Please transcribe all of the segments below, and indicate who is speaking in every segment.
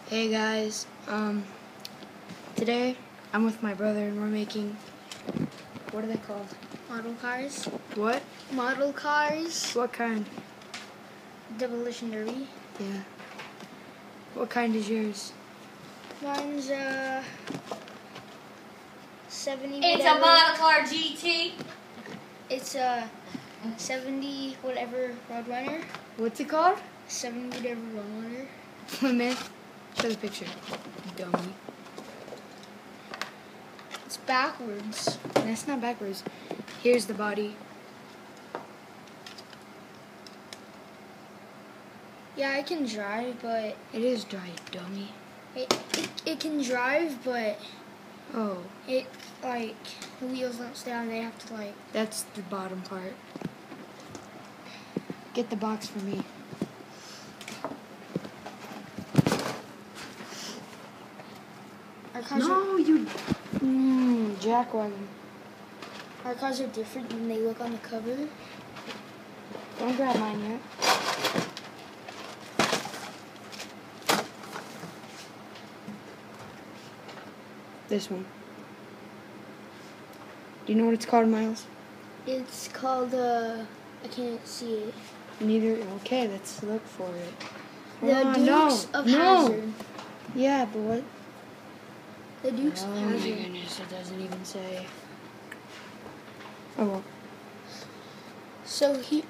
Speaker 1: Hey guys, today I'm with my brother and we're making, what are they called?
Speaker 2: Model cars.
Speaker 1: What?
Speaker 2: Model cars.
Speaker 1: What kind?
Speaker 2: Demolition derby.
Speaker 1: Yeah. What kind is yours?
Speaker 2: Mine's 70
Speaker 3: It's
Speaker 2: whatever.
Speaker 3: a model car GT.
Speaker 2: It's 70 whatever roadrunner.
Speaker 1: What's it called?
Speaker 2: 70 whatever roadrunner.
Speaker 1: Plymouth. Show the picture. Dummy.
Speaker 2: It's backwards.
Speaker 1: That's not backwards. Here's the body.
Speaker 2: Yeah, I can drive, but
Speaker 1: It is dry, dummy.
Speaker 2: it can drive, but
Speaker 1: Oh,
Speaker 2: it like the wheels don't stay on. They have to like.
Speaker 1: that's the bottom part. Get the box for me.
Speaker 2: Our cars
Speaker 1: No, you... jackwagon.
Speaker 2: our cars are different than they look on the cover.
Speaker 1: Don't grab mine yet. This one. Do you know what it's called, Miles?
Speaker 2: It's called I can't see it.
Speaker 1: Neither. Okay, let's look for it.
Speaker 2: The Dukes of
Speaker 1: no.
Speaker 2: Hazzard.
Speaker 1: Yeah, but what?
Speaker 2: The Dukes
Speaker 1: Oh
Speaker 2: of
Speaker 1: my
Speaker 2: Hazzard.
Speaker 1: goodness, it doesn't even say. Oh well.
Speaker 2: So he.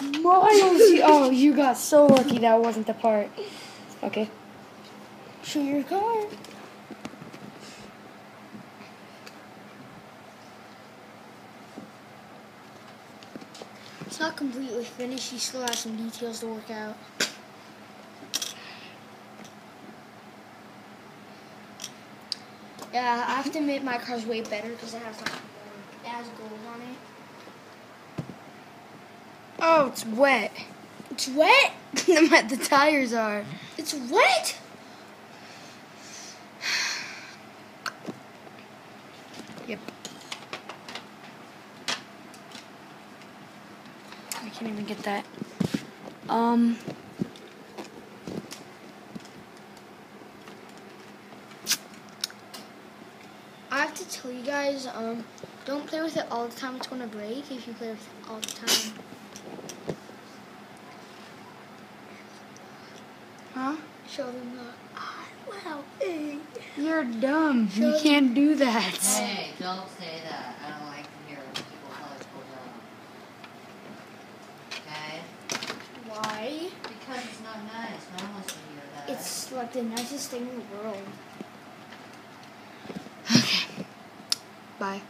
Speaker 1: Miles, oh, you got so lucky that wasn't the part. Okay.
Speaker 2: Show your car. It's not completely finished. He still has some details to work out. Yeah, I have to admit my car's way better because it has gold on it.
Speaker 1: Oh, it's wet.
Speaker 2: It's wet.
Speaker 1: The tires are.
Speaker 2: It's wet.
Speaker 1: Yep. I can't even get that.
Speaker 2: I have to tell you guys, don't play with it all the time. It's going to break if you play with it all the time.
Speaker 1: Huh?
Speaker 2: Show them the wow, hey.
Speaker 1: You're dumb.
Speaker 2: Show
Speaker 1: You
Speaker 2: them.
Speaker 1: can't do that.
Speaker 3: Hey, don't say that. I don't like to hear people tell us to go. Okay?
Speaker 2: Why?
Speaker 3: Because it's not nice. No one wants to hear that.
Speaker 2: It's like the nicest thing in the world.
Speaker 1: Okay. Bye.